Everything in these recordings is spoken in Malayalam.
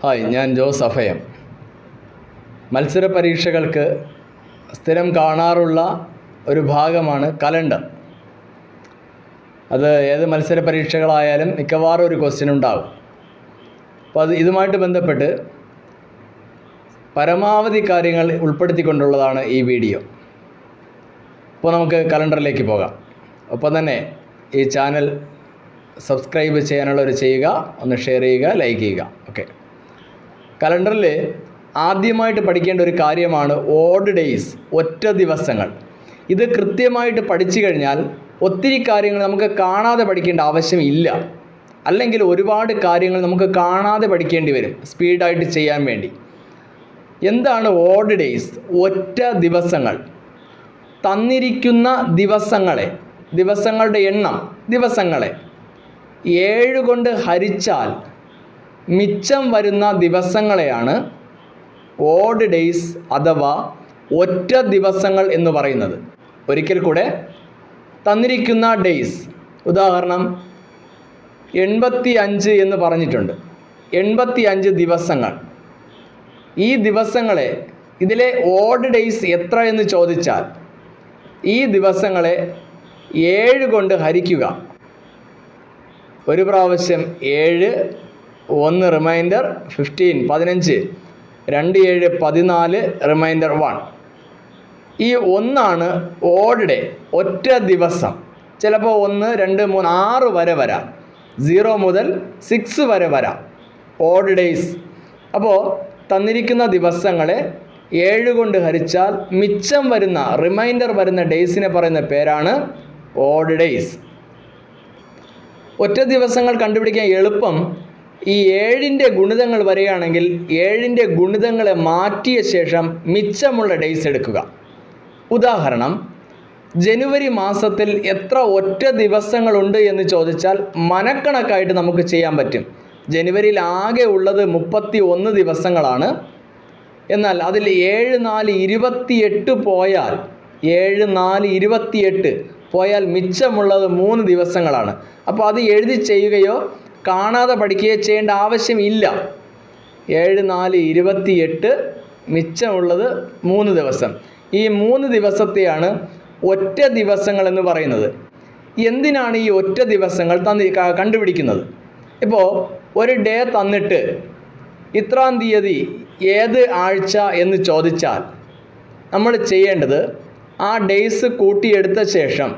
ഹായ്, ഞാൻ ജോസ് അഭയം. മത്സര പരീക്ഷകൾക്ക് സ്ഥിരം കാണാറുള്ള ഒരു ഭാഗമാണ് കലണ്ടർ. അത് ഏത് മത്സര പരീക്ഷകളായാലും മിക്കവാറും ഒരു ക്വസ്റ്റ്യൻ ഉണ്ടാകും. അപ്പോൾ ഇതുമായിട്ട് ബന്ധപ്പെട്ട് പരമാവധി കാര്യങ്ങൾ ഉൾപ്പെടുത്തിക്കൊണ്ടുള്ളതാണ് ഈ വീഡിയോ. അപ്പോൾ നമുക്ക് കലണ്ടറിലേക്ക് പോകാം. ഒപ്പം തന്നെ ഈ ചാനൽ സബ്സ്ക്രൈബ് ചെയ്യാനുള്ളവർ ചെയ്യുക, ഒന്ന് ഷെയർ ചെയ്യുക, ലൈക്ക് ചെയ്യുക. ഓക്കെ, കലണ്ടറിൽ ആദ്യമായിട്ട് പഠിക്കേണ്ട ഒരു കാര്യമാണ് ഓഡ് ഡേയ്സ്, ഒറ്റ ദിവസങ്ങൾ. ഇത് കൃത്യമായിട്ട് പഠിച്ചു കഴിഞ്ഞാൽ ഒത്തിരി കാര്യങ്ങൾ നമുക്ക് കാണാതെ പഠിക്കേണ്ട ആവശ്യമില്ല. അല്ലെങ്കിൽ ഒരുപാട് കാര്യങ്ങൾ നമുക്ക് കാണാതെ പഠിക്കേണ്ടി വരും സ്പീഡായിട്ട് ചെയ്യാൻ വേണ്ടി. എന്താണ് ഓഡ് ഡേയ്സ്? ഒറ്റ ദിവസങ്ങൾ. തന്നിരിക്കുന്ന ദിവസങ്ങളുടെ എണ്ണം, ദിവസങ്ങളെ 7 കൊണ്ട് ഹരിച്ചാൽ മിച്ചം വരുന്ന ദിവസങ്ങളെയാണ് ഓഡ് ഡേയ്സ് അഥവാ ഒറ്റ ദിവസങ്ങൾ എന്ന് പറയുന്നത്. ഒരിക്കൽ കൂടെ, തന്നിരിക്കുന്ന ഡേയ്സ്, ഉദാഹരണം 85 എന്ന് പറഞ്ഞിട്ടുണ്ട്. 85 ദിവസങ്ങൾ. ഈ ദിവസങ്ങളെ, ഇതിലെ ഓഡ് ഡേയ്സ് എത്ര എന്ന് ചോദിച്ചാൽ ഈ ദിവസങ്ങളെ 7 കൊണ്ട് ഹരിക്കുക. ഒരു പ്രാവശ്യം 7, 1 റിമൈൻഡർ 15, 15, 2 7 14, റിമൈൻഡർ 1. ഈ 1 ഓഡ് ഡേ, ഒറ്റ ദിവസം. ചിലപ്പോൾ 1, 2, 3, 6 വരെ വരാം. 0 മുതൽ 6 വരെ വരാം ഓഡ് ഡേയ്സ്. അപ്പോൾ തന്നിരിക്കുന്ന ദിവസങ്ങളെ 7 കൊണ്ട് ഹരിച്ചാൽ മിച്ചം വരുന്ന, റിമൈൻഡർ വരുന്ന ഡേയ്സിനെ പറയുന്ന പേരാണ് ഓഡ് ഡേയ്സ്. ഒറ്റ ദിവസങ്ങൾ കണ്ടുപിടിക്കാൻ എളുപ്പം. ഈ 7ൻ്റെ ഗുണിതങ്ങൾ വരികയാണെങ്കിൽ 7ൻ്റെ ഗുണിതങ്ങളെ മാറ്റിയ ശേഷം മിച്ചമുള്ള ഡേയ്സ് എടുക്കുക. ഉദാഹരണം, ജനുവരി മാസത്തിൽ എത്ര ഒറ്റ ദിവസങ്ങളുണ്ട് എന്ന് ചോദിച്ചാൽ മനക്കണക്കായിട്ട് നമുക്ക് ചെയ്യാൻ പറ്റും. ജനുവരിയിൽ ആകെ ഉള്ളത് 31 ദിവസങ്ങളാണ്. എന്നാൽ അതിൽ 7 4 28 പോയാൽ, 7 4 28 പോയാൽ മിച്ചമുള്ളത് 3 ദിവസങ്ങളാണ്. അപ്പോൾ അത് എഴുതി ചെയ്യുകയോ കാണാതെ പഠിക്കുകയോ ചെയ്യേണ്ട ആവശ്യമില്ല. 7 4 28, മിച്ചമുള്ളത് 3 ദിവസം. ഈ 3 ദിവസത്തെയാണ് ഒറ്റ ദിവസങ്ങൾ എന്ന് പറയുന്നത്. എന്തിനാണ് ഈ ഒറ്റ ദിവസങ്ങൾ കണ്ടുപിടിക്കുന്നത്? ഇപ്പോൾ ഒരു ഡേ തന്നിട്ട് ഇത്രാം തീയതി ഏത് ആഴ്ച എന്ന് ചോദിച്ചാൽ നമ്മൾ ചെയ്യേണ്ടത് ആ ഡേയ്സ് കൂട്ടിയെടുത്ത ശേഷം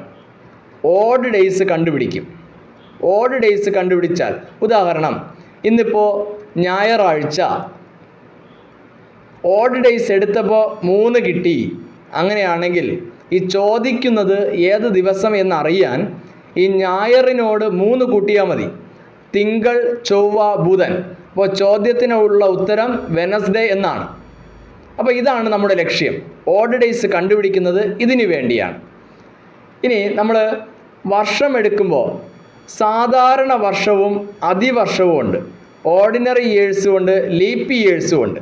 ഓഡ് ഡേയ്സ് കണ്ടുപിടിക്കും. ഓഡ് ഡേയ്സ് കണ്ടുപിടിച്ചാൽ, ഉദാഹരണം ഇന്നിപ്പോൾ ഞായറാഴ്ച, ഓഡ് ഡേയ്സ് എടുത്തപ്പോൾ 3 കിട്ടി. അങ്ങനെയാണെങ്കിൽ ഈ ചോദിക്കുന്നത് ഏത് ദിവസം എന്നറിയാൻ ഈ ഞായറിനോട് 3 കൂട്ടിയാൽ മതി. തിങ്കൾ, ചൊവ്വ, ബുധൻ. അപ്പോൾ ചോദ്യത്തിനുള്ള ഉത്തരം വെനസ്ഡേ എന്നാണ്. അപ്പോൾ ഇതാണ് നമ്മുടെ ലക്ഷ്യം. ഓഡ് ഡേയ്സ് കണ്ടുപിടിക്കുന്നത് ഇതിനു വേണ്ടിയാണ്. ഇനി നമ്മൾ വർഷം എടുക്കുമ്പോൾ സാധാരണ വർഷവും അതിവർഷവും ഉണ്ട്. ഓർഡിനറി ഇയേഴ്സും ഉണ്ട്, ലീപ്പ് ഇയേഴ്സും ഉണ്ട്.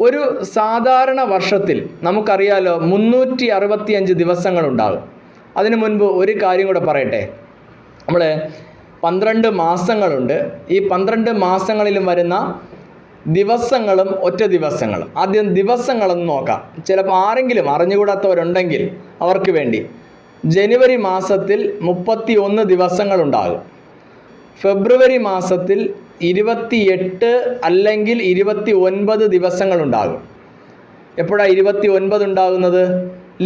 ഒരു സാധാരണ വർഷത്തിൽ നമുക്കറിയാലോ 365 ദിവസങ്ങളുണ്ടാകും. അതിനു മുൻപ് ഒരു കാര്യം കൂടെ പറയട്ടെ. നമ്മൾ 12 മാസങ്ങളുണ്ട്. ഈ 12 മാസങ്ങളിലും വരുന്ന ദിവസങ്ങളും ഒറ്റ ദിവസങ്ങളും. ആദ്യം ദിവസങ്ങളെന്ന് നോക്കാം. ചിലപ്പോൾ ആരെങ്കിലും അറിഞ്ഞുകൂടാത്തവരുണ്ടെങ്കിൽ അവർക്ക് വേണ്ടി. ജനുവരി മാസത്തിൽ 31 ദിവസങ്ങളുണ്ടാകും. ഫെബ്രുവരി മാസത്തിൽ 28 അല്ലെങ്കിൽ 29 ദിവസങ്ങളുണ്ടാകും. എപ്പോഴാണ് 29 ഉണ്ടാകുന്നത്?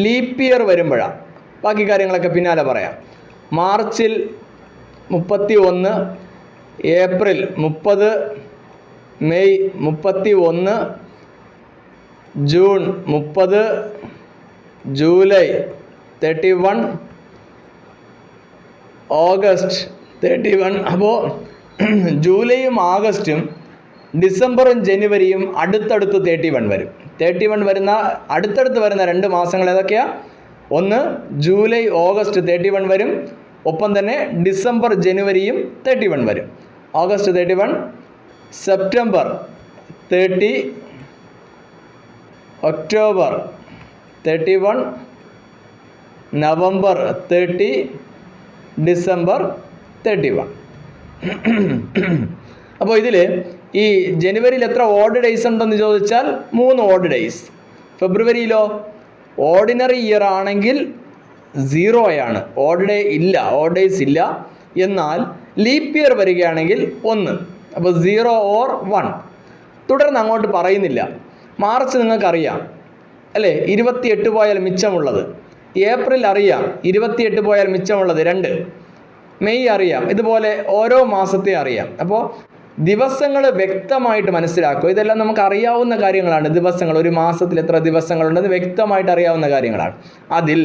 ലീപ്പ് ഇയർ വരുമ്പോഴാണ്. ബാക്കി കാര്യങ്ങളൊക്കെ പിന്നാലെ പറയാം. മാർച്ചിൽ 31, April 30, May 31, June 30, July 31, August 31. അപ്പോൾ ജൂലൈയും ആഗസ്റ്റും ഡിസംബറും ജനുവരിയും അടുത്തടുത്ത് 31 വരും. 31 വരുന്ന, അടുത്തടുത്ത് വരുന്ന 2 മാസങ്ങൾ ഏതൊക്കെയാണ്? ഒന്ന് ജൂലൈ, ഓഗസ്റ്റ് 31 വരും. ഒപ്പം തന്നെ ഡിസംബർ, ജനുവരിയും 31 വരും. August 31, September 30, October 31, November 30, December 31. അപ്പോൾ ഇതിൽ ഈ ജനുവരിയിൽ എത്ര ഓഡ് ഡേയ്സ് ഉണ്ടെന്ന് ചോദിച്ചാൽ 3 ഓഡ് ഡേയ്സ്. ഫെബ്രുവരിയിലോ ഓർഡിനറി ഇയർ ആണെങ്കിൽ 0 ആണ്, ഓഡ് ഡേ ഇല്ല, ഓഡ് ഡേയ്സ് ഇല്ല. എന്നാൽ ലീപ്പ് ഇയർ വരികയാണെങ്കിൽ 1, അപ്പോൾ 0 or 1. തുടർന്ന് അങ്ങോട്ട് പറയുന്നില്ല. മാർച്ച് നിങ്ങൾക്കറിയാം അല്ലേ, 28 പോയാൽ മിച്ചമുള്ളത്. ഏപ്രിൽ അറിയാം, 28 പോയാൽ മിച്ചമുള്ളത് 2. മെയ് അറിയാം, ഇതുപോലെ ഓരോ മാസത്തെ അറിയാം. അപ്പോൾ ദിവസങ്ങൾ വ്യക്തമായിട്ട് മനസ്സിലാക്കുക. ഇതെല്ലാം നമുക്ക് അറിയാവുന്ന കാര്യങ്ങളാണ്. ദിവസങ്ങൾ, ഒരു മാസത്തിൽ എത്ര ദിവസങ്ങളുണ്ടെന്ന് വ്യക്തമായിട്ട് അറിയാവുന്ന കാര്യങ്ങളാണ്. അതിൽ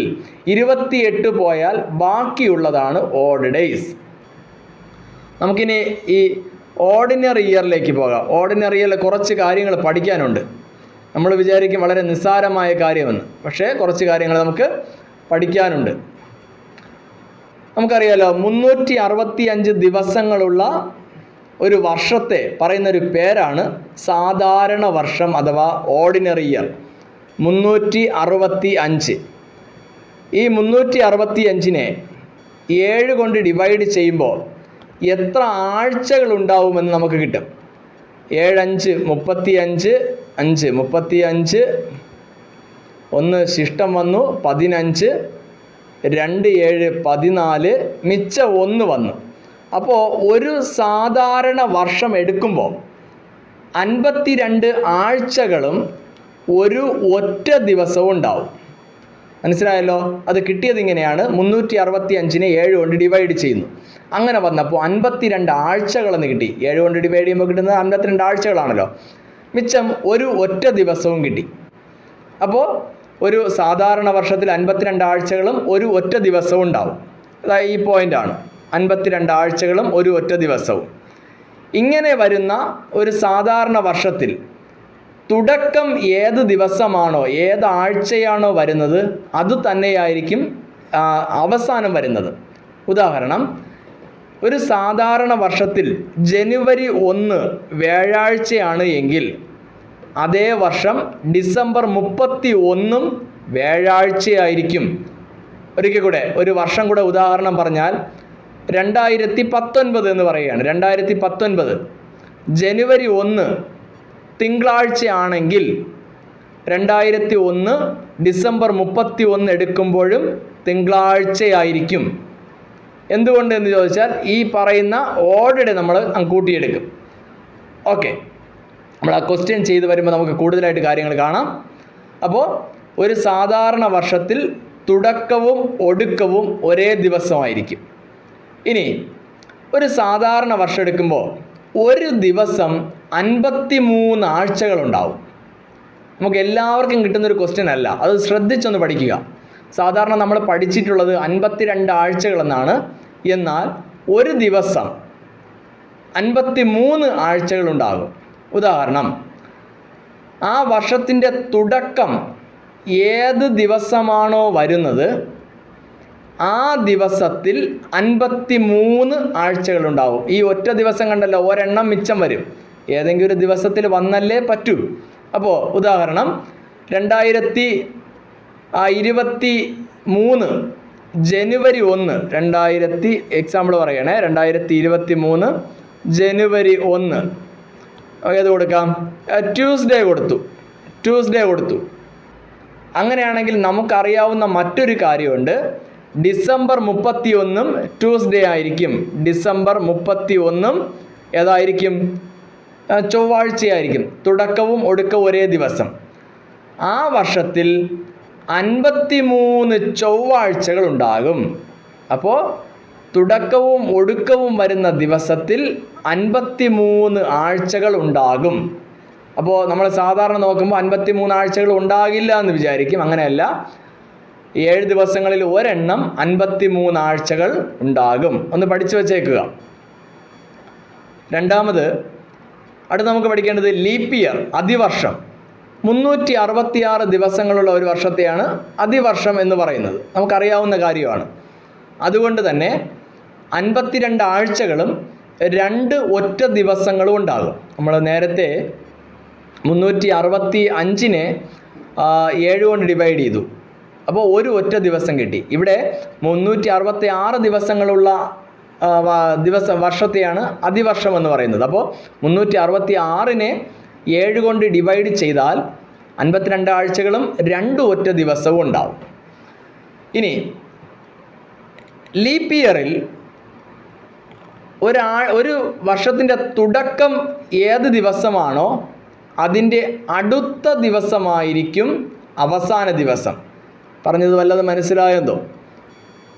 28 പോയാൽ ബാക്കിയുള്ളതാണ് ഓഡ് ഡേയ്സ്. നമുക്കിനി ഈ ഓർഡിനറി ഇയറിലേക്ക് പോകാം. ഓർഡിനറി ഇയറിൽ കുറച്ച് കാര്യങ്ങൾ പഠിക്കാനുണ്ട്. നമ്മൾ വിചാരിക്കും വളരെ നിസ്സാരമായ കാര്യമെന്ന്, പക്ഷേ കുറച്ച് കാര്യങ്ങൾ നമുക്ക് പഠിക്കാനുണ്ട്. നമുക്കറിയാലോ 365 ദിവസങ്ങളുള്ള ഒരു വർഷത്തെ പറയുന്നൊരു പേരാണ് സാധാരണ വർഷം അഥവാ ഓർഡിനറി ഇയർ. 365. ഈ 365നെ 7 കൊണ്ട് ഡിവൈഡ് ചെയ്യുമ്പോൾ എത്ര ആഴ്ചകൾ ഉണ്ടാവുമെന്ന് നമുക്ക് കിട്ടും. 7 5 35, 5 35, 1 ശിഷ്ടം വന്നു 15, 2 7 14, മിച്ചം 1 വന്നു. അപ്പോൾ ഒരു സാധാരണ വർഷം എടുക്കുമ്പോൾ 52 ആഴ്ചകളും ഒരു ഒറ്റ ദിവസവും ഉണ്ടാവും. മനസ്സിലായല്ലോ? അത് കിട്ടിയത് ഇങ്ങനെയാണ്. 365നെ 7 കൊണ്ട് ഡിവൈഡ് ചെയ്യുന്നു. അങ്ങനെ വന്നപ്പോൾ 52 ആഴ്ചകളെന്ന് കിട്ടി. 7 കൊണ്ട് ഡിവൈഡ് ചെയ്യുമ്പോൾ കിട്ടുന്നത് 52 ആഴ്ചകളാണല്ലോ. മിച്ചം ഒരു ഒറ്റ ദിവസവും കിട്ടി. അപ്പോൾ ഒരു സാധാരണ വർഷത്തിൽ 52 ആഴ്ചകളും ഒരു ഒറ്റ ദിവസവും ഉണ്ടാവും. അതായത് ഈ പോയിൻ്റാണ്, 52 ആഴ്ചകളും ഒരു ഒറ്റ ദിവസവും. ഇങ്ങനെ വരുന്ന ഒരു സാധാരണ വർഷത്തിൽ തുടക്കം ഏത് ദിവസമാണോ, ഏത് ആഴ്ചയാണോ വരുന്നത്, അത് തന്നെയായിരിക്കും അവസാനം വരുന്നത്. ഉദാഹരണം, ഒരു സാധാരണ വർഷത്തിൽ ജനുവരി 1 വ്യാഴാഴ്ചയാണ് എങ്കിൽ അതേ വർഷം ഡിസംബർ 31 വ്യാഴാഴ്ചയായിരിക്കും. ഒരിക്കൽ കൂടെ ഒരു വർഷം കൂടെ ഉദാഹരണം പറഞ്ഞാൽ 2019 എന്ന് പറയുകയാണ്. 2019 ജനുവരി 1 തിങ്കളാഴ്ചയാണെങ്കിൽ 2001 ഡിസംബർ 31 എടുക്കുമ്പോഴും തിങ്കളാഴ്ചയായിരിക്കും. എന്തുകൊണ്ട് എന്ന് ചോദിച്ചാൽ ഈ പറയുന്ന ഓർഡർ നമ്മൾ കൂട്ടിയെടുക്കും. ഓക്കെ, നമ്മൾ ആ ക്വസ്റ്റ്യൻ ചെയ്ത് വരുമ്പോൾ നമുക്ക് കൂടുതലായിട്ട് കാര്യങ്ങൾ കാണാം. അപ്പോൾ ഒരു സാധാരണ വർഷത്തിൽ തുടക്കവും ഒടുക്കവും ഒരേ ദിവസമായിരിക്കും. ഇനി ഒരു സാധാരണ വർഷം എടുക്കുമ്പോൾ ഒരു ദിവസം 53 ആഴ്ചകളുണ്ടാവും. നമുക്ക് എല്ലാവർക്കും കിട്ടുന്നൊരു ക്വസ്റ്റ്യൻ അല്ല, അത് ശ്രദ്ധിച്ചൊന്ന് പഠിക്കുക. സാധാരണ നമ്മൾ പഠിച്ചിട്ടുള്ളത് 52 ആഴ്ചകളെന്നാണ്. എന്നാൽ ഒരു ദിവസം 53 ആഴ്ചകളുണ്ടാകും. ഉദാഹരണം, ആ വർഷത്തിൻ്റെ തുടക്കം ഏത് ദിവസമാണോ വരുന്നത് ആ ദിവസത്തിൽ 53 ആഴ്ചകളുണ്ടാവും. ഈ ഒറ്റ ദിവസം കണ്ടല്ലോ, ഒരെണ്ണം മിച്ചം വരും. ഏതെങ്കിലും ഒരു ദിവസത്തിൽ വന്നല്ലേ പറ്റൂ. അപ്പോൾ ഉദാഹരണം 2023 ജനുവരി 1, എക്സാമ്പിൾ പറയണേ, 2023 ജനുവരി 1 ഏത് കൊടുക്കാം? ട്യൂസ്ഡേ കൊടുത്തു. അങ്ങനെയാണെങ്കിൽ നമുക്കറിയാവുന്ന മറ്റൊരു കാര്യമുണ്ട്. ഡിസംബർ 31 ട്യൂസ്ഡേ ആയിരിക്കും. ഡിസംബർ 31 ഏതായിരിക്കും? ചൊവ്വാഴ്ചയായിരിക്കും. തുടക്കവും ഒടുക്കവും ഒരേ ദിവസം. ആ വർഷത്തിൽ 53 ചൊവ്വാഴ്ചകൾ ഉണ്ടാകും. അപ്പോൾ തുടക്കവും ഒടുക്കവും വരുന്ന ദിവസത്തിൽ 53 ആഴ്ചകൾ ഉണ്ടാകും. അപ്പോൾ നമ്മൾ സാധാരണ നോക്കുമ്പോൾ 53 ആഴ്ചകൾ ഉണ്ടാകില്ല എന്ന് വിചാരിക്കും. അങ്ങനെയല്ല, 7 ദിവസങ്ങളിൽ ഒരെണ്ണം 53 ആഴ്ചകൾ ഉണ്ടാകും. ഒന്ന് പഠിച്ചു വച്ചേക്കുക. രണ്ടാമത് അടുത്ത് നമുക്ക് പഠിക്കേണ്ടത് ലീപ്പ് ഇയർ, അതിവർഷം. 366 ദിവസങ്ങളുള്ള ഒരു വർഷത്തെയാണ് അതിവർഷം എന്ന് പറയുന്നത്. നമുക്കറിയാവുന്ന കാര്യമാണ്. അതുകൊണ്ട് തന്നെ 52 ആഴ്ചകളും 2 ഒറ്റ ദിവസങ്ങളും ഉണ്ടാകും. നമ്മൾ നേരത്തെ 365നെ 7 കൊണ്ട് ഡിവൈഡ് ചെയ്തു. അപ്പോൾ ഒരു ഒറ്റ ദിവസം കിട്ടി. ഇവിടെ 366 ദിവസങ്ങളുള്ള വർഷത്തെയാണ് അതിവർഷം എന്ന് പറയുന്നത്. അപ്പോൾ 366-നെ 7 കൊണ്ട് ഡിവൈഡ് ചെയ്താൽ 52 ആഴ്ചകളും 2 ഒറ്റ ദിവസവും ഉണ്ടാവും. ഇനി ലീപ്പ് ഇയറിൽ ഒരു വർഷത്തിൻ്റെ തുടക്കം ഏത് ദിവസമാണോ അതിൻ്റെ അടുത്ത ദിവസമായിരിക്കും അവസാന ദിവസം. പറഞ്ഞത് വല്ലതും മനസ്സിലായതോ?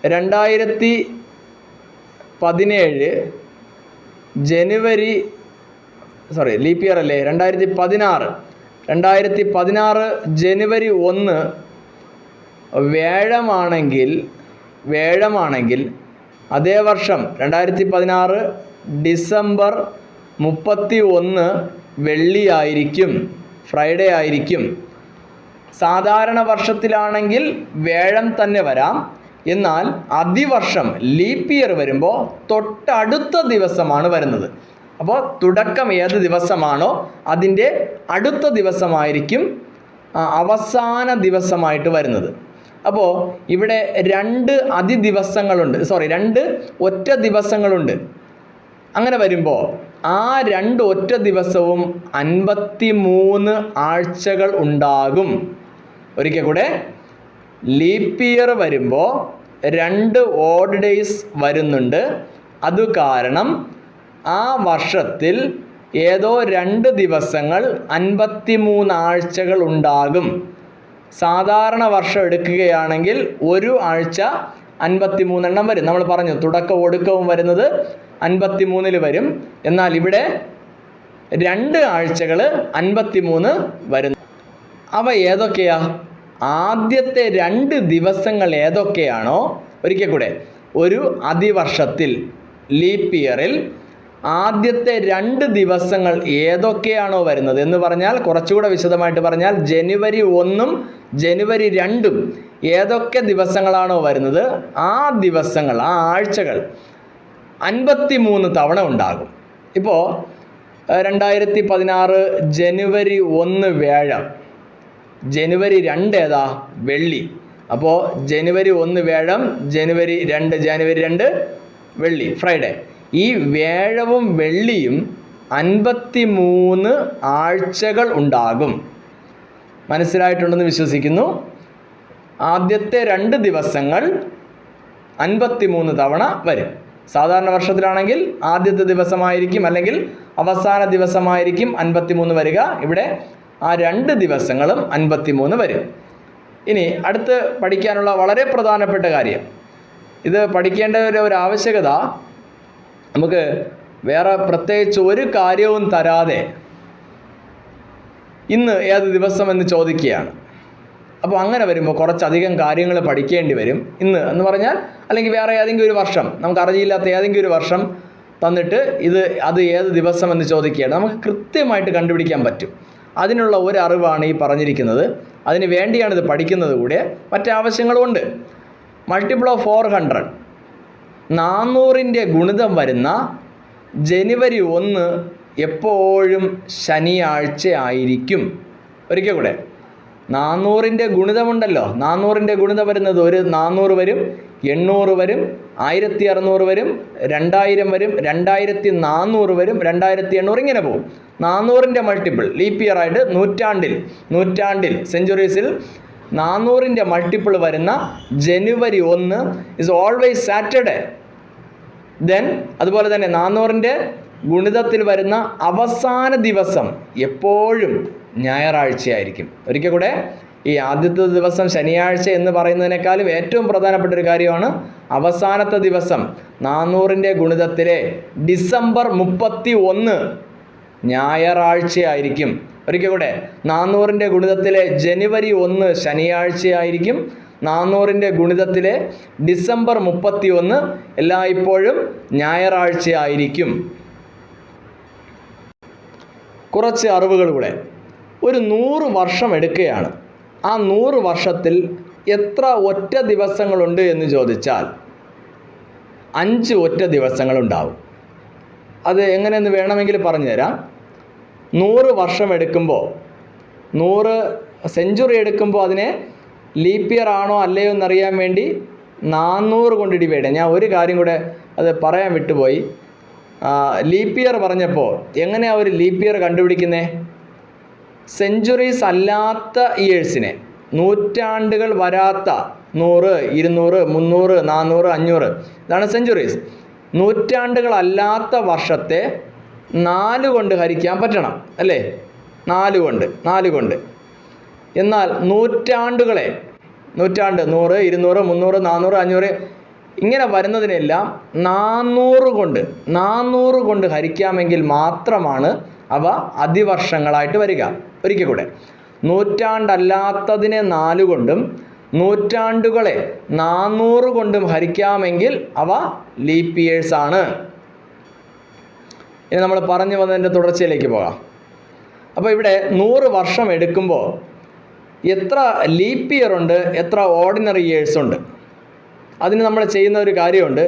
2017 ലീപ്പ് ഇയർ അല്ലേ, 2016 ജനുവരി 1 വ്യാഴമാണെങ്കിൽ അതേ വർഷം 2016 ഡിസംബർ 31 വെള്ളിയായിരിക്കും, ഫ്രൈഡേ ആയിരിക്കും. സാധാരണ വർഷത്തിലാണെങ്കിൽ വ്യാഴം തന്നെ വരാം. എന്നാൽ അതിവർഷം ലീപ്പ് ഇയർ വരുമ്പോൾ തൊട്ടടുത്ത ദിവസമാണ് വരുന്നത്. അപ്പോൾ തുടക്കം ഏത് ദിവസമാണോ അതിൻ്റെ അടുത്ത ദിവസമായിരിക്കും അവസാന ദിവസമായിട്ട് വരുന്നത്. അപ്പോൾ ഇവിടെ 2 ഒറ്റ ദിവസങ്ങളുണ്ട്. അങ്ങനെ വരുമ്പോൾ ആ 2 ഒറ്റ ദിവസവും 53 ആഴ്ചകൾ ഉണ്ടാകും. ഒരിക്കൽ കൂടെ, ലീപ്പ് ഇയർ വരുമ്പോൾ 2 ഓഡ് ഡേയ്സ് വരുന്നുണ്ട്. അത് കാരണം ആ വർഷത്തിൽ ഏതോ 2 ദിവസങ്ങൾ 53 ആഴ്ചകൾ ഉണ്ടാകും. സാധാരണ വർഷം എടുക്കുകയാണെങ്കിൽ ഒരു ആഴ്ച 53 എണ്ണം വരും. നമ്മൾ പറഞ്ഞു തുടക്കവും ഒടുക്കവും വരുന്നത് 53-ൽ വരും. എന്നാൽ ഇവിടെ 2 ആഴ്ചകൾ 53 വരുന്നു. അവ ഏതൊക്കെയാ? ആദ്യത്തെ 2 ദിവസങ്ങൾ ഏതൊക്കെയാണോ, ഒരിക്കൽ കൂടെ, ഒരു അതിവർഷത്തിൽ ലീപ്പ് ഇയറിൽ ആദ്യത്തെ 2 ദിവസങ്ങൾ ഏതൊക്കെയാണോ വരുന്നത് എന്ന് പറഞ്ഞാൽ, കുറച്ചുകൂടെ വിശദമായിട്ട് പറഞ്ഞാൽ, ജനുവരി 1-ഉം ജനുവരി 2-ഉം ഏതൊക്കെ ദിവസങ്ങളാണോ വരുന്നത് ആ ദിവസങ്ങൾ, ആ ആഴ്ചകൾ 53 തവണ ഉണ്ടാകും. ഇപ്പോൾ 2016 ജനുവരി 1 വ്യാഴം, ജനുവരി 2 ഏതാ? വെള്ളി. അപ്പോൾ ജനുവരി 1 വ്യാഴം, ജനുവരി 2 വെള്ളി, ഫ്രൈഡേ. ഈ വ്യാഴവും വെള്ളിയും 53 ആഴ്ചകൾ ഉണ്ടാകും. മനസ്സിലായിട്ടുണ്ടെന്ന് വിശ്വസിക്കുന്നു. ആദ്യത്തെ 2 ദിവസങ്ങൾ 53 തവണ വരും. സാധാരണ വർഷത്തിലാണെങ്കിൽ ആദ്യത്തെ ദിവസമായിരിക്കും അല്ലെങ്കിൽ അവസാന ദിവസമായിരിക്കും 53 വരിക. ഇവിടെ ആ 2 ദിവസങ്ങളും 53 വരും. ഇനി അടുത്ത് പഠിക്കാനുള്ള വളരെ പ്രധാനപ്പെട്ട കാര്യം, ഇത് പഠിക്കേണ്ട ഒരു ആവശ്യകത, നമുക്ക് വേറെ പ്രത്യേകിച്ച് ഒരു കാര്യവും തരാതെ ഇന്ന് ഏത് ദിവസം എന്ന് ചോദിക്കുകയാണ്. അപ്പോൾ അങ്ങനെ വരുമ്പോൾ കുറച്ചധികം കാര്യങ്ങൾ പഠിക്കേണ്ടി വരും. ഇന്ന് എന്ന് പറഞ്ഞാൽ, അല്ലെങ്കിൽ വേറെ ഏതെങ്കിലും ഒരു വർഷം, നമുക്ക് അറിയില്ലാത്ത ഏതെങ്കിലും ഒരു വർഷം തന്നിട്ട് അത് ഏത് ദിവസം എന്ന് ചോദിക്കുകയാണ്. നമുക്ക് കൃത്യമായിട്ട് കണ്ടുപിടിക്കാൻ പറ്റും. അതിനുള്ള ഒരു അറിവാണ് ഈ പറഞ്ഞിരിക്കുന്നത്. അതിന് വേണ്ടിയാണ് ഇത് പഠിക്കുന്നത്. കൂടെ മറ്റ് ആവശ്യങ്ങളുമുണ്ട്. മൾട്ടിപ്പിൾ ഓഫ് 400, 400-ൻ്റെ ഗുണിതം വരുന്ന ജനുവരി 1 എപ്പോഴും ശനിയാഴ്ച ആയിരിക്കും. ഒരിക്കൽ കൂടെ, 400-ൻ്റെ ഗുണിതമുണ്ടല്ലോ, 400-ൻ്റെ ഗുണിതം വരുന്നത്, ഒരു 400 വരും, 800 വരും, 1600 വരും, 2000 വരും, 2400 വരും, 2800, ഇങ്ങനെ പോകും. 400-ൻ്റെ മൾട്ടിപ്പിൾ ലീപ്പ് ഇയർ ആയിട്ട് നൂറ്റാണ്ടിൽ സെഞ്ച്വറീസിൽ 400-ൻ്റെ മൾട്ടിപ്പിൾ വരുന്ന ജനുവരി 1 ഇസ് ഓൾവേസ് സാറ്റർഡേ. ദെൻ അതുപോലെ തന്നെ 400-ൻ്റെ ഗുണിതത്തിൽ വരുന്ന അവസാന ദിവസം എപ്പോഴും ഞായറാഴ്ചയായിരിക്കും. ഒരിക്കൽ കൂടെ, ഈ ആദ്യത്തെ ദിവസം ശനിയാഴ്ച എന്ന് പറയുന്നതിനേക്കാളും ഏറ്റവും പ്രധാനപ്പെട്ട ഒരു കാര്യമാണ് അവസാനത്തെ ദിവസം. 400-ൻ്റെ ഗുണിതത്തിലെ ഡിസംബർ 31 ഞായറാഴ്ചയായിരിക്കും. ഒരിക്കൽ കൂടെ, 400-ൻ്റെ ഗുണിതത്തിലെ ജനുവരി 1 ശനിയാഴ്ചയായിരിക്കും. 400-ൻ്റെ ഗുണിതത്തിലെ ഡിസംബർ 31 എല്ലായ്പ്പോഴും ഞായറാഴ്ചയായിരിക്കും. കുറച്ച് അറിവുകൾ കൂടെ. ഒരു 100 വർഷം എടുക്കുകയാണ്. ആ 100 വർഷത്തിൽ എത്ര ഒറ്റ ദിവസങ്ങളുണ്ട് എന്ന് ചോദിച്ചാൽ 5 ഒറ്റ ദിവസങ്ങളുണ്ടാവും. അത് എങ്ങനെയെന്ന് വേണമെങ്കിൽ പറഞ്ഞു തരാം. 100 വർഷം എടുക്കുമ്പോൾ, 100 സെഞ്ച്വറി എടുക്കുമ്പോൾ അതിനെ ലീപ്പ് ഇയർ ആണോ അല്ലയോ എന്നറിയാൻ വേണ്ടി 400 കൊണ്ട് ഡിവൈഡ് ചെയ്യാം. ഞാൻ ഒരു കാര്യം കൂടെ അത് പറയാൻ വിട്ടുപോയി. ലീപ്പ് ഇയർ പറഞ്ഞപ്പോൾ എങ്ങനെയാണ് ഒരു ലീപ്പ് ഇയർ കണ്ടുപിടിക്കുന്നത്? സെഞ്ച്വറീസ് അല്ലാത്ത ഇയേഴ്സിനെ, നൂറ്റാണ്ടുകൾ വരാത്ത 100, 200, 300, 400, 500 ഇതാണ് സെഞ്ച്വറീസ്. നൂറ്റാണ്ടുകളല്ലാത്ത വർഷത്തെ 4 കൊണ്ട് ഹരിക്കാൻ പറ്റണം അല്ലേ? 4 കൊണ്ട്. എന്നാൽ നൂറ്റാണ്ടുകളെ, നൂറ്റാണ്ട് 100, 200, 300, 400, 500 ഇങ്ങനെ വരുന്നതിനെല്ലാം 400 കൊണ്ട് ഹരിക്കാമെങ്കിൽ മാത്രമാണ് അവ അതിവർഷങ്ങളായിട്ട് വരിക. ഒരിക്കൽ കൂടെ, നൂറ്റാണ്ടല്ലാത്തതിനെ 4 കൊണ്ടും നൂറ്റാണ്ടുകളെ 400 കൊണ്ടും ഹരിക്കാമെങ്കിൽ അവ ലീപ്പ് ഇയേഴ്സ് ആണ്. ഇനി നമ്മൾ പറഞ്ഞു വന്നതിൻ്റെ തുടർച്ചയിലേക്ക് പോകാം. അപ്പോൾ ഇവിടെ 100 വർഷം എടുക്കുമ്പോൾ എത്ര ലീപ്പ് ഇയർ ഉണ്ട്, എത്ര ഓർഡിനറി ഇയേഴ്സ് ഉണ്ട്? അതിന് നമ്മൾ ചെയ്യുന്ന ഒരു കാര്യമുണ്ട്.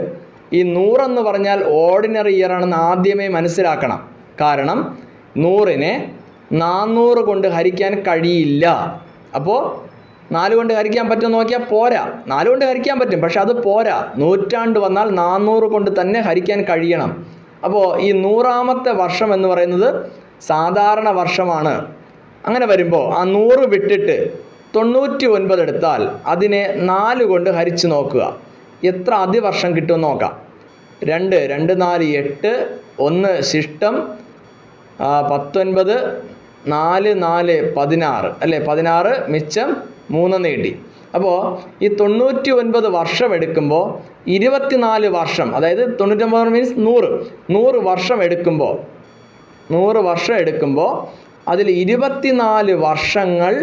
ഈ 100 എന്ന് പറഞ്ഞാൽ ഓർഡിനറി ഇയർ ആണെന്ന് ആദ്യമേ മനസ്സിലാക്കണം. കാരണം 100നെ 400 കൊണ്ട് ഹരിക്കാൻ കഴിയില്ല. അപ്പോൾ 4 കൊണ്ട് ഹരിക്കാൻ പറ്റും നോക്കിയാൽ പോരാ. 4 കൊണ്ട് ഹരിക്കാൻ പറ്റും, പക്ഷെ അത് പോരാ. നൂറ്റാണ്ട് വന്നാൽ 400 കൊണ്ട് തന്നെ ഹരിക്കാൻ കഴിയണം. അപ്പോൾ ഈ 100ാമത്തെ വർഷം എന്ന് പറയുന്നത് സാധാരണ വർഷമാണ്. അങ്ങനെ വരുമ്പോൾ ആ 100 വിട്ടിട്ട് 99 എടുത്താൽ അതിനെ 4 കൊണ്ട് ഹരിച്ച് നോക്കുക. എത്ര അതിവർഷം കിട്ടുമെന്ന് നോക്കാം. 2, 2, 4, 8, 1 ശിഷ്ടം 19, 4, 4, 16 അല്ലേ? 16 മിച്ചം 3 നീട്ടി. അപ്പോൾ ഈ 99 വർഷം എടുക്കുമ്പോൾ 24 വർഷം, അതായത് 99 മീൻസ് 100 വർഷം എടുക്കുമ്പോൾ 100 വർഷം എടുക്കുമ്പോൾ അതിൽ 24 വർഷങ്ങൾ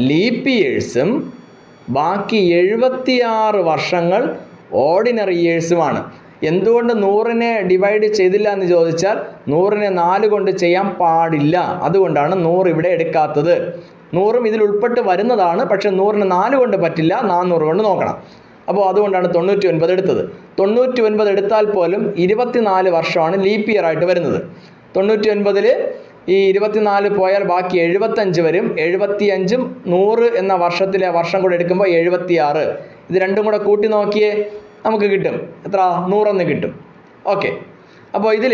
ലീപ്പ് ഇയേഴ്സും ബാക്കി 76 വർഷങ്ങൾ ഓർഡിനറി ഇയേഴ്സുമാണ്. എന്തുകൊണ്ട് 100നെ ഡിവൈഡ് ചെയ്തില്ല എന്ന് ചോദിച്ചാൽ 100നെ 4 കൊണ്ട് ചെയ്യാൻ പാടില്ല. അതുകൊണ്ടാണ് 100 ഇവിടെ എടുക്കാത്തത്. 100ഉം ഇതിൽ ഉൾപ്പെട്ട് വരുന്നതാണ്, പക്ഷെ 100ന് 4 കൊണ്ട് പറ്റില്ല, 400 കൊണ്ട് നോക്കണം. അപ്പോൾ അതുകൊണ്ടാണ് 99 എടുത്തത്. 99 എടുത്താൽ പോലും 24 വർഷമാണ് ലീപ്പ് ഇയർ ആയിട്ട് വരുന്നത്. 99-ൽ ഈ 24 പോയാൽ ബാക്കി 75 വരും. 75ഉം 100 എന്ന വർഷത്തിലെ വർഷം കൂടെ എടുക്കുമ്പോൾ 76. ഇത് രണ്ടും കൂടെ കൂട്ടി നോക്കിയേ, നമുക്ക് കിട്ടും. എത്ര? 100 കിട്ടും. ഓക്കെ. അപ്പോൾ ഇതിൽ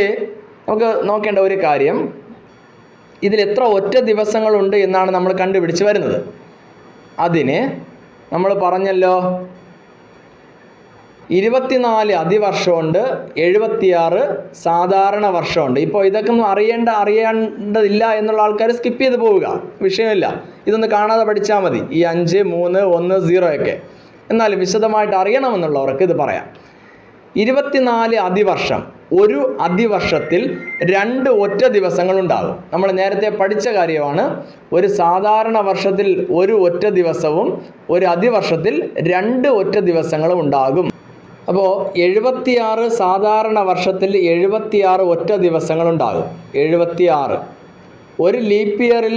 നമുക്ക് നോക്കേണ്ട ഒരു കാര്യം, ഇതിൽ എത്ര ഒറ്റ ദിവസങ്ങളുണ്ട് എന്നാണ് നമ്മൾ കണ്ടുപിടിച്ച് വരുന്നത്. അതിന് നമ്മൾ പറഞ്ഞല്ലോ 24 അതിവർഷമുണ്ട്, 76 സാധാരണ വർഷമുണ്ട്. ഇപ്പോൾ ഇതൊക്കെ ഒന്നും അറിയേണ്ടതില്ല എന്നുള്ള ആൾക്കാർ സ്കിപ്പ് ചെയ്ത് പോവുക, വിഷയമില്ല. ഇതൊന്ന് കാണാതെ പഠിച്ചാൽ മതി, ഈ 5, 3, 1, 0 ഒക്കെ. എന്നാലും വിശദമായിട്ട് അറിയണമെന്നുള്ളവർക്ക് ഇത് പറയാം. 24 അതിവർഷം, ഒരു അതിവർഷത്തിൽ 2 ഒറ്റ ദിവസങ്ങളുണ്ടാകും. നമ്മൾ നേരത്തെ പഠിച്ച കാര്യമാണ്. ഒരു സാധാരണ വർഷത്തിൽ ഒരു ഒറ്റ ദിവസവും ഒരു അതിവർഷത്തിൽ 2 ഒറ്റ ദിവസങ്ങളും ഉണ്ടാകും. അപ്പോൾ 76 സാധാരണ വർഷത്തിൽ 76 ഒറ്റ ദിവസങ്ങളുണ്ടാകും. 76. ഒരു ലീപ്പ് ഇയറിൽ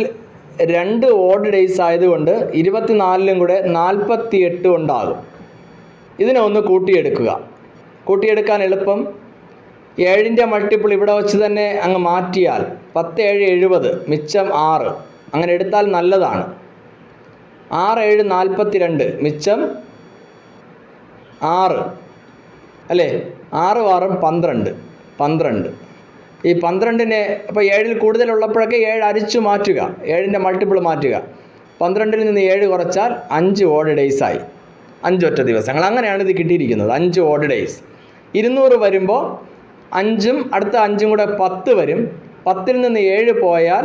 2 ഓഡ് ഡേയ്സ് ആയതുകൊണ്ട് 24ലും കൂടെ 48 ഉണ്ടാകും. ഇതിനെ ഒന്ന് കൂട്ടിയെടുക്കുക. കൂട്ടിയെടുക്കാൻ എളുപ്പം. 7ൻ്റെ മൾട്ടിപ്പിൾ ഇവിടെ വച്ച് തന്നെ അങ്ങ് മാറ്റിയാൽ 10, 7, 70 മിച്ചം 6. അങ്ങനെ എടുത്താൽ നല്ലതാണ്. 6, 7, 42 മിച്ചം 6 അല്ലേ? 6, 6, 12. ഈ 12നെ അപ്പോൾ 7ൽ കൂടുതലുള്ളപ്പോഴൊക്കെ 7 അരിച്ചു മാറ്റുക, 7ൻ്റെ മൾട്ടിപ്പിൾ മാറ്റുക. 12ൽ നിന്ന് 7 കുറച്ചാൽ 5 ഓഡ് ഡേയ്സ് ആയി. 5 ഒറ്റ ദിവസങ്ങൾ. അങ്ങനെയാണ് ഇത് കിട്ടിയിരിക്കുന്നത്, 5 ഓഡ് ഡേയ്സ്. 200 വരുമ്പോൾ 5ഉം അടുത്ത 5ഉം കൂടെ 10 വരും. 10ൽ നിന്ന് 7 പോയാൽ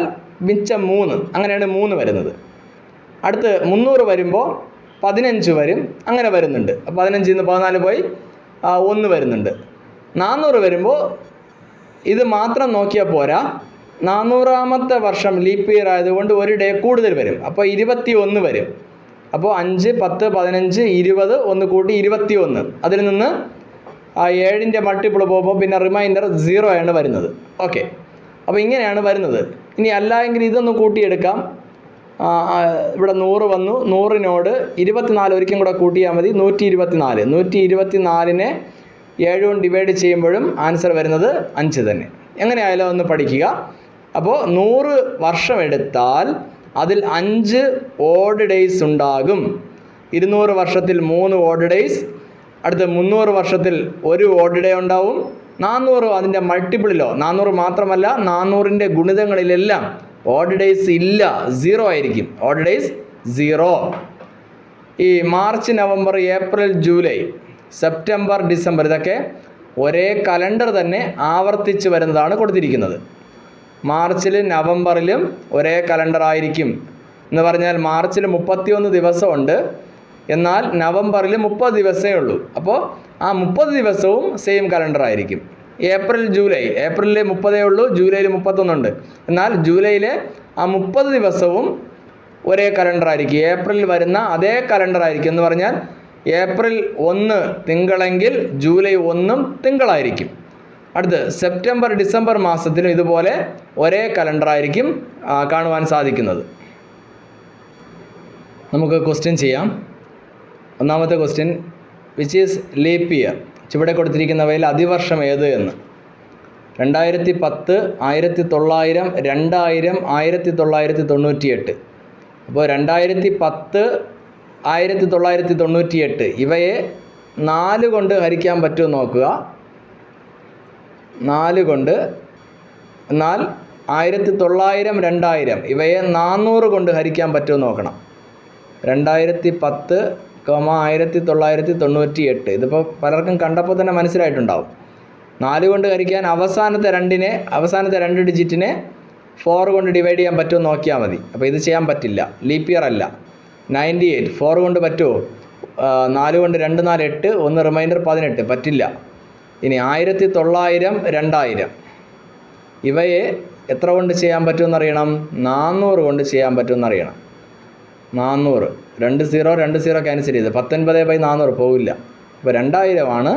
മിച്ചം 3. അങ്ങനെയാണ് 3 വരുന്നത്. അടുത്ത് 300 വരുമ്പോൾ 15 വരും. അങ്ങനെ വരുന്നുണ്ട്. 15ൽ നിന്ന് 14 പോയി 1 വരുന്നുണ്ട്. 400 വരുമ്പോൾ ഇത് മാത്രം നോക്കിയാൽ പോരാ, 400ാമത്തെ വർഷം ലീപ്പ് ഇയർ ആയതുകൊണ്ട് ഒരു ഡേ കൂടുതൽ വരും. അപ്പോൾ 21 വരും. അപ്പോൾ 5, 10, 15, 20 ഒന്ന് കൂട്ടി 21. അതിൽ നിന്ന് 7ൻ്റെ മൾട്ടിപ്പിൾ പോകുമ്പോൾ പിന്നെ റിമൈൻഡർ 0 ആണ് വരുന്നത്. ഓക്കെ. അപ്പോൾ ഇങ്ങനെയാണ് വരുന്നത്. ഇനി അല്ല എങ്കിൽ ഇതൊന്ന് കൂട്ടിയെടുക്കാം. ഇവിടെ 100 വന്നു. 100നോട് 24 ഒരിക്കലും കൂടെ കൂട്ടിയാൽ മതി. 124. 124നെ 7 കൊണ്ട് ഡിവൈഡ് ചെയ്യുമ്പോഴും ആൻസർ വരുന്നത് 5 തന്നെ. എങ്ങനെയായാലും ഒന്ന് പഠിക്കുക. അപ്പോൾ 100 വർഷം എടുത്താൽ അതിൽ 5 ഓഡ് ഡേയ്സ് ഉണ്ടാകും. 200 വർഷത്തിൽ 3 ഓഡ് ഡേയ്സ്, അടുത്ത 300 വർഷത്തിൽ ഒരു ഓഡ് ഡേ ഉണ്ടാവും. 400 അതിൻ്റെ മൾട്ടിപ്പിളിലോ, 400 മാത്രമല്ല 400ൻ്റെ ഗുണിതങ്ങളിലെല്ലാം ഓഡ് ഡേയ്സ് ഇല്ല, 0 ആയിരിക്കും. Odd days 0. ഈ March, November, April, July, September, December ഇതൊക്കെ ഒരേ കലണ്ടർ തന്നെ ആവർത്തിച്ച് വരുന്നതാണ് കൊടുത്തിരിക്കുന്നത്. മാർച്ചിലും നവംബറിലും ഒരേ കലണ്ടർ ആയിരിക്കും എന്ന് പറഞ്ഞാൽ മാർച്ചിൽ 31 ദിവസമുണ്ട്, എന്നാൽ നവംബറിൽ 30 ദിവസമേ ഉള്ളൂ. അപ്പോൾ ആ 30 ദിവസവും സെയിം കലണ്ടർ ആയിരിക്കും. ഏപ്രിൽ, ജൂലൈ, ഏപ്രിലിൽ 30 ഉള്ളൂ, ജൂലൈയിൽ 31 ഉണ്ട്. എന്നാൽ ജൂലൈയിലെ ആ 30 ദിവസവും ഒരേ കലണ്ടർ ആയിരിക്കും. ഏപ്രിലിൽ വരുന്ന അതേ കലണ്ടർ ആയിരിക്കും എന്ന് പറഞ്ഞാൽ ഏപ്രിൽ 1 തിങ്കളെങ്കിൽ ജൂലൈ 1 തിങ്കളായിരിക്കും. അടുത്ത് സെപ്റ്റംബർ, ഡിസംബർ മാസത്തിലും ഇതുപോലെ ഒരേ കലണ്ടർ ആയിരിക്കും കാണുവാൻ സാധിക്കുന്നത്. നമുക്ക് ക്വസ്റ്റ്യൻ ചെയ്യാം. ഒന്നാമത്തെ question, which is leap year? ചുവടെ കൊടുത്തിരിക്കുന്നവയിൽ അതിവർഷം ഏത് എന്ന്. 2010, 1900, 2000, 1998. അപ്പോൾ 2010, 1998 ഇവയെ 4 കൊണ്ട് ഹരിക്കാൻ പറ്റുമോ നോക്കുക. 4 കൊണ്ട്. എന്നാൽ 1900, 2000 ഇവയെ 400 കൊണ്ട് ഹരിക്കാൻ പറ്റുമോ നോക്കണം. 2010, 1998. ഇതിപ്പോൾ പലർക്കും കണ്ടപ്പോൾ തന്നെ മനസ്സിലായിട്ടുണ്ടാവും. 4 കൊണ്ട് ഹരിക്കാൻ അവസാനത്തെ 2 ഡിജിറ്റിനെ 4 കൊണ്ട് ഡിവൈഡ് ചെയ്യാൻ പറ്റുമോ നോക്കിയാൽ മതി. അപ്പോൾ ഇത് ചെയ്യാൻ പറ്റില്ല, ലീപ്പ് ഇയർ അല്ല. 98 4 കൊണ്ട് പറ്റുമോ? 4 കൊണ്ട് 2, 4, 8, 1 റിമൈൻഡർ 18 പറ്റില്ല. ഇനി 1900, 2000 ഇവയെ എത്ര കൊണ്ട് ചെയ്യാൻ പറ്റുമെന്നറിയണം? 400 കൊണ്ട് ചെയ്യാൻ പറ്റുമെന്നറിയണം. 400, 2 0 ക്യാൻസൽ ചെയ്ത് 19/400 പോവില്ല. അപ്പോൾ 2000 ആണ്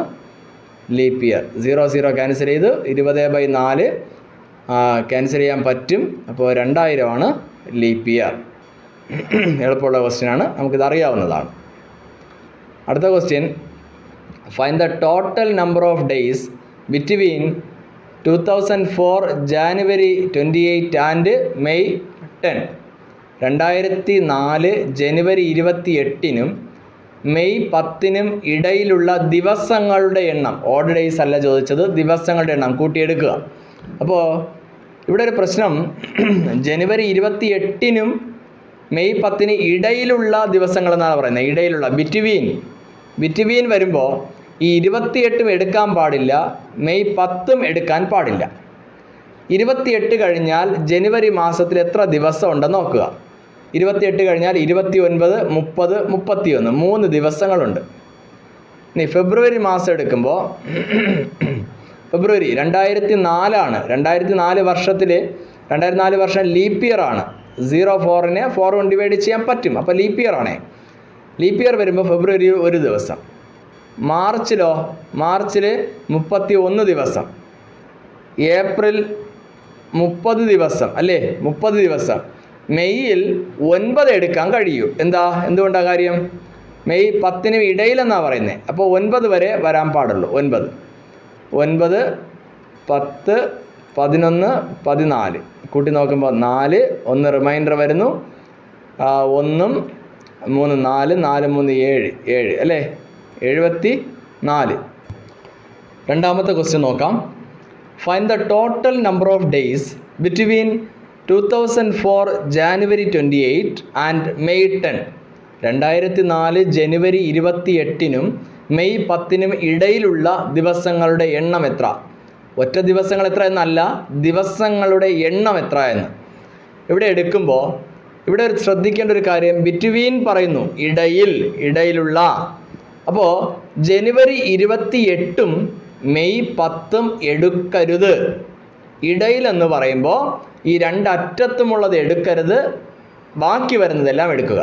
ലീപ്പ് ഇയർ. 0 ക്യാൻസൽ ചെയ്ത് 20/4 ക്യാൻസൽ ചെയ്യാൻ പറ്റും. അപ്പോൾ 2000 ആണ് ലീപ്പ് ഇയർ. എളുപ്പമുള്ള ക്വസ്റ്റ്യനാണ്, നമുക്കിത് അറിയാവുന്നതാണ്. അടുത്ത question, find the total number of days between 2004 January 28 and May 10. 2004 ജനുവരി 28-നും മെയ് 10-നും ഇടയിലുള്ള ദിവസങ്ങളുടെ എണ്ണം. ഓഡ് ഡേയ്സ് അല്ല ചോദിച്ചത്, ദിവസങ്ങളുടെ എണ്ണം കൂട്ടിയെടുക്കുക. അപ്പോൾ ഇവിടെ ഒരു പ്രശ്നം, ജനുവരി 28-നും മെയ് 10-ന് ഇടയിലുള്ള ദിവസങ്ങളെന്നാണ് പറയുന്നത്. ഇടയിലുള്ള, ബിറ്റ്വീൻ വരുമ്പോൾ ഈ 28 എടുക്കാൻ പാടില്ല, മെയ് 10 എടുക്കാൻ പാടില്ല. 28 കഴിഞ്ഞാൽ ജനുവരി മാസത്തിൽ എത്ര ദിവസം ഉണ്ടെന്ന് നോക്കുക. 28 കഴിഞ്ഞാൽ 29, 30, 31 3 ദിവസങ്ങളുണ്ട്. ഇനി ഫെബ്രുവരി മാസം എടുക്കുമ്പോൾ ഫെബ്രുവരി 2004 ആണ്. 2004 വർഷത്തിൽ 2004 വർഷം ലീപ്പ് ഇയർ ആണ്. 04-നെ 4 കൊണ്ട് ഡിവൈഡ് ചെയ്യാൻ പറ്റും, അപ്പോൾ ലീപ്പ് ഇയർ ആണേ. ലീപ്പ് ഇയർ വരുമ്പോൾ ഫെബ്രുവരി 1 ദിവസം. മാർച്ചിൽ 31 ദിവസം. ഏപ്രിൽ 30 ദിവസം അല്ലേ, 30 ദിവസം. മെയ്യിൽ 9 എടുക്കാൻ കഴിയൂ. എന്തുകൊണ്ടാണ് കാര്യം? മെയ് 10-നും ഇടയിലെന്നാണ് പറയുന്നത്. അപ്പോൾ 9 വരെ വരാൻ പാടുള്ളൂ. 9, 10, 11, 14 കൂട്ടി നോക്കുമ്പോൾ 4, 1 റിമൈൻഡർ വരുന്നു. 1, 3, 4, 4, 3, 7 അല്ലേ, 74. രണ്ടാമത്തെ ക്വസ്റ്റ്യൻ നോക്കാം. Find the total number of days between 2004 January 28 and May 10. 2004 ജനുവരി 28-നും മെയ് 10-നും ഇടയിലുള്ള ദിവസങ്ങളുടെ എണ്ണം എത്ര? ഒറ്റ ദിവസങ്ങൾ എത്ര എന്നല്ല, ദിവസങ്ങളുടെ എണ്ണം എത്ര എന്ന്. ഇവിടെ എടുക്കുമ്പോൾ ഇവിടെ ഒരു ശ്രദ്ധിക്കേണ്ട ഒരു കാര്യം, ബിറ്റ്വീൻ പറയുന്നു, ഇടയിലുള്ള. അപ്പോൾ ജനുവരി 28-ഉം മെയ് 10-ഉം എടുക്കരുത്. ഇടയിലെന്ന് പറയുമ്പോൾ ഈ 2 അറ്റത്തുമുള്ളത് എടുക്കരുത്, ബാക്കി വരുന്നതെല്ലാം എടുക്കുക.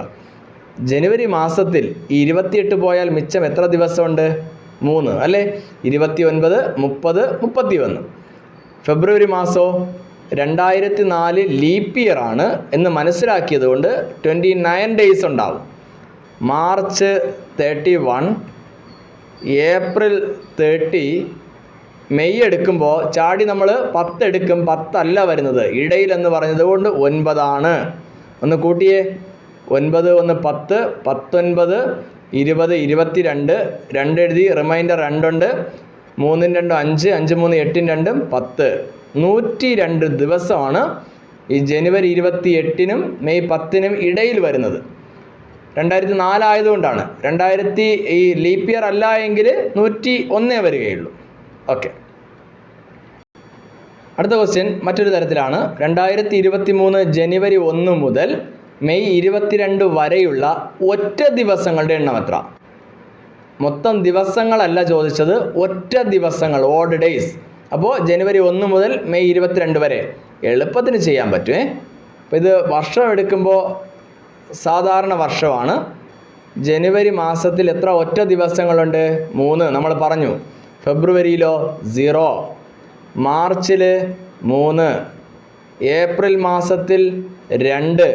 ജനുവരി മാസത്തിൽ ഈ 28 പോയാൽ മിച്ചം എത്ര ദിവസമുണ്ട്? 3 അല്ലേ, 29, 30, 31. ഫെബ്രുവരി മാസമോ 2004 ലീപ്പ് ഇയർ ആണ് എന്ന് മനസ്സിലാക്കിയത് കൊണ്ട് 29 ഡേയ്സ് ഉണ്ടാവും. മാർച്ച് 31, ഏപ്രിൽ 30, മെയ് എടുക്കുമ്പോൾ ചാടി നമ്മൾ 10 എടുക്കും. 10 അല്ല വരുന്നത്, ഇടയിലെന്ന് പറഞ്ഞത് കൊണ്ട് 9 ആണ്. ഒന്ന് കൂട്ടിയേ, 9, 1, 10, 19, 20, 22, 2 എഴുതി, റിമൈൻഡർ 2 ഉണ്ട്, 3 2 5, 5 3 8 2 10, 102 ദിവസമാണ് ഈ ജനുവരി 28-നും മെയ് 10-നും ഇടയിൽ വരുന്നത്. 2004 ആയതുകൊണ്ടാണ്. ഈ ലീപ്പ് ഇയർ അല്ല എങ്കിൽ 101 വരികയുള്ളൂ. ഓക്കെ, അടുത്ത ക്വസ്റ്റ്യൻ മറ്റൊരു തരത്തിലാണ്. 2023 ജനുവരി 1 മുതൽ മെയ് 22 വരെയുള്ള ഒറ്റ ദിവസങ്ങളുടെ എണ്ണം എത്ര? മൊത്തം ദിവസങ്ങളല്ല ചോദിച്ചത്, ഒറ്റ ദിവസങ്ങൾ, ഓഡ് ഡേയ്സ്. അപ്പോൾ ജനുവരി 1 മുതൽ മെയ് 22 വരെ എളുപ്പത്തിന് ചെയ്യാൻ പറ്റുമേ. അപ്പോൾ ഇത് വർഷം എടുക്കുമ്പോൾ സാധാരണ വർഷമാണ്. ജനുവരി മാസത്തിൽ എത്ര ഒറ്റ ദിവസങ്ങളുണ്ട്? 3 നമ്മൾ പറഞ്ഞു. ഫെബ്രുവരിയിലോ 0, മാർച്ചിൽ 3, ഏപ്രിൽ മാസത്തിൽ 2,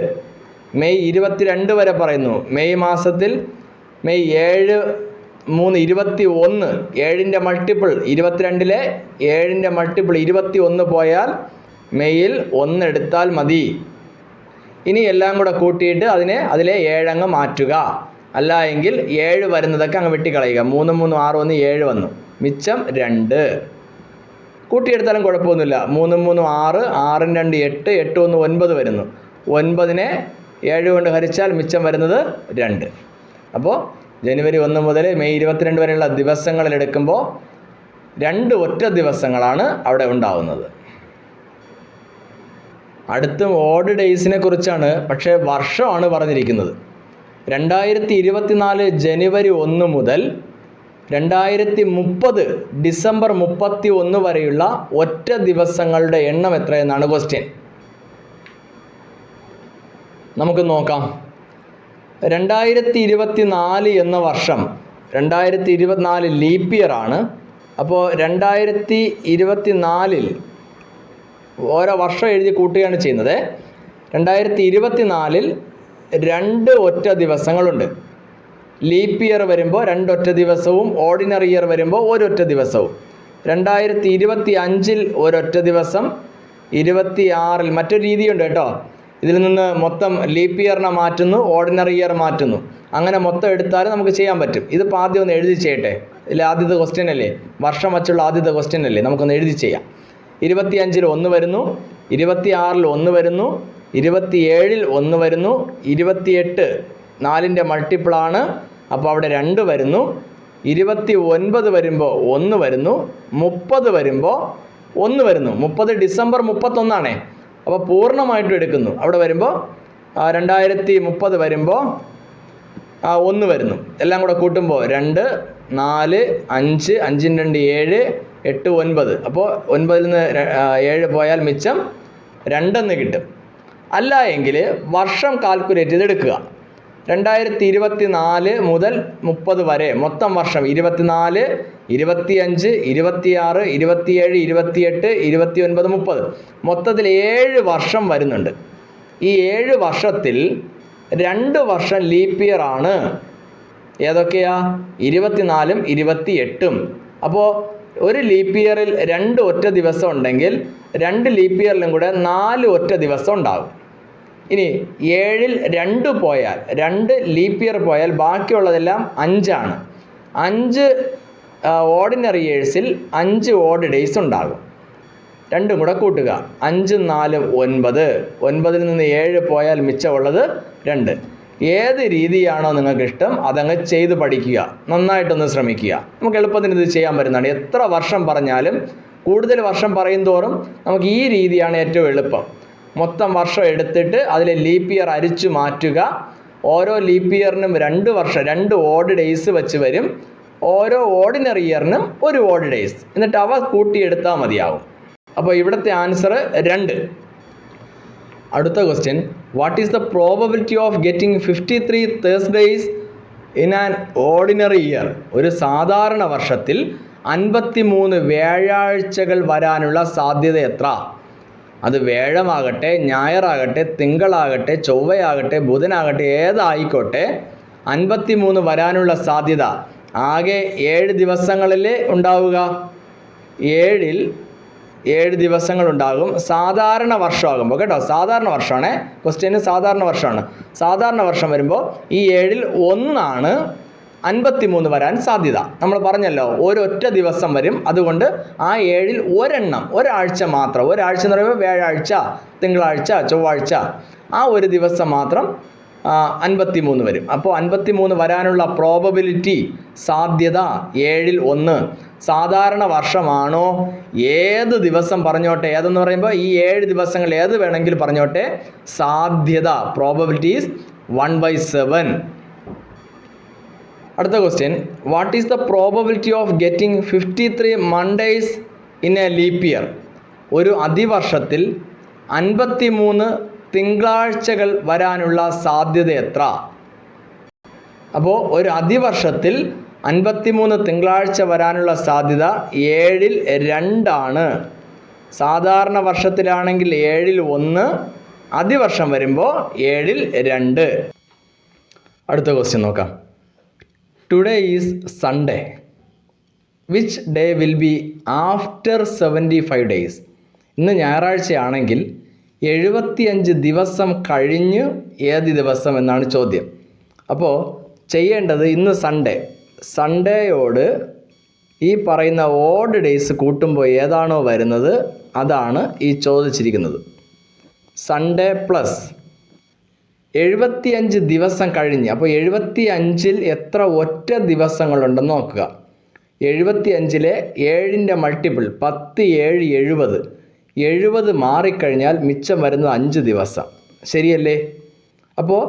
മെയ് 22 വരെ പറയുന്നു. മെയ് മാസത്തിൽ മെയ് 7, 3 21, 7ൻ്റെ മൾട്ടിപ്പിൾ 22-ലെ 7ൻ്റെ മൾട്ടിപ്പിൾ 21 പോയാൽ മെയ്യിൽ 1 എടുത്താൽ മതി. ഇനി എല്ലാം കൂടെ കൂട്ടിയിട്ട് അതിലെ 7 അങ്ങ് മാറ്റുക. അല്ല എങ്കിൽ 7 വരുന്നതൊക്കെ അങ്ങ് വെട്ടിക്കളയുക. 3 3 6 1 7 വന്നു, മിച്ചം 2. കൂട്ടിയെടുത്താലും കുഴപ്പമൊന്നുമില്ല. 3 3 6, 6 2 8, 8 1 9 വരുന്നു. 9-നെ 7 കൊണ്ട് ഹരിച്ചാൽ മിച്ചം വരുന്നത് 2. അപ്പോൾ ജനുവരി 1 മുതൽ മെയ് 22 വരെയുള്ള ദിവസങ്ങളിൽ എടുക്കുമ്പോൾ 2 ഒറ്റ ദിവസങ്ങളാണ് അവിടെ ഉണ്ടാവുന്നത്. അടുത്തും ഓഡ് ഡേയ്സിനെ കുറിച്ചാണ്, പക്ഷേ വർഷമാണ് പറഞ്ഞിരിക്കുന്നത്. 2024 ജനുവരി 1 മുതൽ 2030 ഡിസംബർ 31 വരെയുള്ള ഒറ്റ ദിവസങ്ങളുടെ എണ്ണം എത്രയെന്നാണ് ക്വസ്റ്റ്യൻ. നമുക്ക് നോക്കാം. 2024 എന്ന വർഷം 2024 ലീപ്പ് ഇയർ ആണ്. അപ്പോൾ 2024 ഓരോ വർഷം എഴുതി കൂട്ടുകയാണ് ചെയ്യുന്നത്. 2024 2 ഒറ്റ ദിവസങ്ങളുണ്ട്. ലീപ്പ് ഇയർ വരുമ്പോൾ 2 ഒറ്റ ദിവസവും ഓർഡിനറി ഇയർ വരുമ്പോൾ 1 ഒറ്റ ദിവസവും. 2025 ഒരൊറ്റ ദിവസം, 26 മറ്റൊരു രീതിയുണ്ട് കേട്ടോ. ഇതിൽ നിന്ന് മൊത്തം ലീപ്പ് ഇയറിനെ മാറ്റുന്നു, ഓർഡിനറി ഇയർ മാറ്റുന്നു. അങ്ങനെ മൊത്തം എടുത്താലും നമുക്ക് ചെയ്യാൻ പറ്റും. ഇതിപ്പോൾ ആദ്യം ഒന്ന് എഴുതി ചെയ്യട്ടെ. ഇതിൽ ആദ്യത്തെ ക്വസ്റ്റ്യൻ അല്ലേ, വർഷം വച്ചുള്ള ആദ്യത്തെ ക്വസ്റ്റ്യൻ അല്ലേ, നമുക്കൊന്ന് എഴുതി ചെയ്യാം. 25-ൽ 1 വരുന്നു, 26-ൽ 1 വരുന്നു, 27-ൽ 1 വരുന്നു, 28 4ൻ്റെ മൾട്ടിപ്പിളാണ്, അപ്പോൾ അവിടെ 2 വരുന്നു. 29 വരുമ്പോൾ 1 വരുന്നു, 30 വരുമ്പോൾ 1 വരുന്നു. 30 ഡിസംബർ 31 അപ്പോൾ പൂർണ്ണമായിട്ടും എടുക്കുന്നു. അവിടെ വരുമ്പോൾ 2030 വരുമ്പോൾ 1 വരുന്നു. എല്ലാം കൂടെ കൂട്ടുമ്പോൾ 2 4 5, 5 2 7, 8 9. അപ്പോൾ 9-ൽ നിന്ന് 7 പോയാൽ മിച്ചം 2 എന്ന് കിട്ടും. അല്ല എങ്കിൽ വർഷം കാൽക്കുലേറ്റ് ചെയ്ത് എടുക്കുക. 2024 മുതൽ 30 വരെ മൊത്തം വർഷം 24, 25, 26, 27, 28, 29, 30 മൊത്തത്തിൽ 7 വർഷം വരുന്നുണ്ട്. ഈ 7 വർഷത്തിൽ 2 വർഷം ലീപ്പ് ഇയർ ആണ്. ഏതൊക്കെയാ? 24-ഉം 28-ഉം. അപ്പോൾ ഒരു ലീപ്പ് ഇയറിൽ 2 ഒറ്റ ദിവസം ഉണ്ടെങ്കിൽ 2 ലീപ്പ് ഇയറിലും കൂടെ 4 ഒറ്റ ദിവസം ഉണ്ടാകും. ഇനി 7-ൽ 2 പോയാൽ, 2 ലീപ്പ് ഇയർ പോയാൽ ബാക്കിയുള്ളതെല്ലാം 5 ആണ്. 5 ഓർഡിനറി ഇയേഴ്സിൽ 5 ഓഡ് ഡേയ്സ് ഉണ്ടാകും. രണ്ടും കൂടെ കൂട്ടുക. 5 4 9. 9-ൽ നിന്ന് 7 പോയാൽ മിച്ചമുള്ളത് 2. ഏത് രീതിയാണോ നിങ്ങൾക്ക് ഇഷ്ടം അതങ്ങ് ചെയ്ത് പഠിക്കുക. നന്നായിട്ടൊന്ന് ശ്രമിക്കുക. നമുക്ക് എളുപ്പത്തിന് ഇത് ചെയ്യാൻ പറ്റുന്നതാണ്. എത്ര വർഷം പറഞ്ഞാലും കൂടുതൽ വർഷം പറയും തോറും നമുക്ക് ഈ രീതിയാണ് ഏറ്റവും എളുപ്പം. മൊത്തം വർഷം എടുത്തിട്ട് അതിലെ ലീപ്പ് ഇയർ അരിച്ചു മാറ്റുക. ഓരോ ലീപ്പ് ഇയറിനും 2 വർഷം 2 ഓഡ് ഡേയ്സ് വെച്ച് വരും. ഓരോ ഓർഡിനറി ഇയറിനും 1 ഓഡ് ഡേയ്സ്. എന്നിട്ട് അവ കൂട്ടിയെടുത്താൽ മതിയാവും. അപ്പോൾ ഇവിടുത്തെ ആൻസർ 2. അടുത്ത question, what is the probability of getting 53 Thursdays in an ordinary year? ഒരു സാധാരണ വർഷത്തിൽ 53 വ്യാഴാഴ്ചകൾ വരാനുള്ള സാധ്യത എത്ര? അത് വ്യാഴമാകട്ടെ, ഞായറാകട്ടെ, തിങ്കളാകട്ടെ, ചൊവ്വയാകട്ടെ, ബുധനാകട്ടെ, ഏതായിക്കോട്ടെ 53 വരാനുള്ള സാധ്യത. ആകെ 7 ദിവസങ്ങളിലേ ഉണ്ടാവുക. 7-ൽ 7 ദിവസങ്ങളുണ്ടാകും. സാധാരണ വർഷമാകുമ്പോൾ കേട്ടോ, സാധാരണ വർഷമാണ് ക്വസ്റ്റ്യന്. സാധാരണ വർഷമാണ്. സാധാരണ വർഷം വരുമ്പോൾ ഈ 7-ൽ 1 53 വരാൻ സാധ്യത. നമ്മൾ പറഞ്ഞല്ലോ ഒരൊറ്റ ദിവസം വരും, അതുകൊണ്ട് ആ 7-ൽ ഒരെണ്ണം, ഒരാഴ്ച മാത്രം, ഒരാഴ്ച എന്ന് പറയുമ്പോൾ വ്യാഴാഴ്ച, തിങ്കളാഴ്ച, ചൊവ്വാഴ്ച, ആ ഒരു ദിവസം മാത്രം 53 വരും. അപ്പോൾ 53 വരാനുള്ള പ്രോബബിലിറ്റി, സാധ്യത 7-ൽ 1. സാധാരണ വർഷമാണോ, ഏത് ദിവസം പറഞ്ഞോട്ടെ, ഏതെന്ന് പറയുമ്പോൾ ഈ 7 ദിവസങ്ങൾ ഏത് വേണമെങ്കിലും പറഞ്ഞോട്ടെ, സാധ്യത പ്രോബബിലിറ്റി ഈസ് 1/7. അടുത്ത question, what is the probability of getting 53 Mondays in a leap year? ഒരു അതിവർഷത്തിൽ 53 തിങ്കളാഴ്ചകൾ വരാനുള്ള സാധ്യത എത്ര? അപ്പോൾ ഒരു അതിവർഷത്തിൽ 53 തിങ്കളാഴ്ച വരാനുള്ള സാധ്യത 7-ൽ 2 ആണ്. സാധാരണ വർഷത്തിലാണെങ്കിൽ 7-ൽ 1, അതിവർഷം വരുമ്പോൾ 7-ൽ 2. അടുത്ത ക്വസ്റ്റ്യൻ നോക്കാം. Today is Sunday. Which day will B after 75 days? ഇന്ന് ഞായറാഴ്ചയാണെങ്കിൽ 75 ദിവസം കഴിഞ്ഞ് ഏത് ദിവസം എന്നാണ് ചോദ്യം. അപ്പോൾ ചെയ്യേണ്ടത്, ഇന്ന് സൺഡേയോട് ഈ പറയുന്ന ഓഡ് ഡേയ്സ് കൂട്ടുമ്പോൾ ഏതാണോ വരുന്നത് അതാണ് ഈ ചോദിച്ചിരിക്കുന്നത്. സൺഡേ പ്ലസ് 75 ദിവസം കഴിഞ്ഞ്, അപ്പോൾ 75-ൽ എത്ര ഒറ്റ ദിവസങ്ങളുണ്ടെന്ന് നോക്കുക. 75-ലെ 7-ൻ്റെ മൾട്ടിപ്പിൾ 10, 7, 70 മാറിക്കഴിഞ്ഞാൽ മിച്ചം വരുന്നത് 5 ദിവസം. ശരിയല്ലേ? അപ്പോൾ